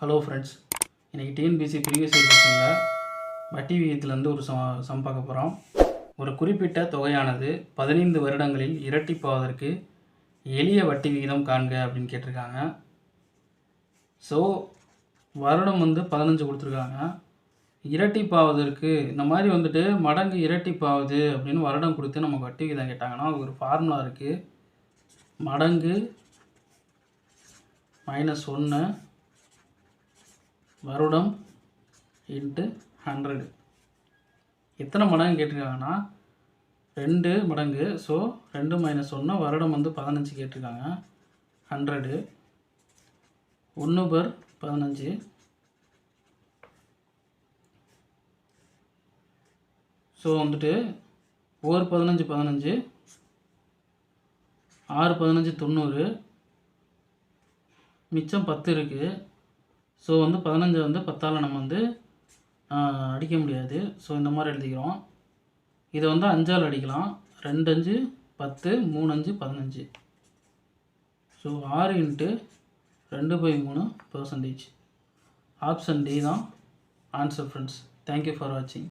Hello friends, இன்றைக்கி TNPSC previous year கொஸ்டினில் வட்டி விகிதத்துலேருந்து ஒரு சம் பார்க்க போகிறோம். ஒரு குறிப்பிட்ட தொகையானது 15 வருடங்களில் இரட்டிப்பாவதற்கு எளிய வட்டி விகிதம் காண்க அப்படின்னு கேட்டிருக்காங்க. ஸோ வருடம் 15 கொடுத்துருக்காங்க. இரட்டிப்பாவதற்கு இந்த மாதிரி மடங்கு இரட்டிப்பாகுது அப்படின்னு வருடம் கொடுத்து நமக்கு வட்டி விகிதம் கேட்டாங்கன்னா அது ஒரு ஃபார்முலா இருக்குது. மடங்கு -1 வருடம் இன்ட்டு 100. எத்தனை மடங்கு கேட்டிருக்காங்கன்னா 2 மடங்கு. ஸோ 2 - 1 வருடம் 15 கேட்டிருக்காங்க. 100 1/15. ஸோ 1 15 15, 6 15 90, மிச்சம் 10 இருக்குது. ஸோ 15 10ஆல் நம்ம அடிக்க முடியாது. ஸோ இந்த மாதிரி எழுதிக்கிறோம். இதை 5ஆல் அடிக்கலாம். 2 5 10, 3 5 15. ஸோ 6 × 2/3%. ஆப்ஷன் டி தான் ஆன்சர் ஃப்ரெண்ட்ஸ். தேங்க்யூ ஃபார் வாட்சிங்.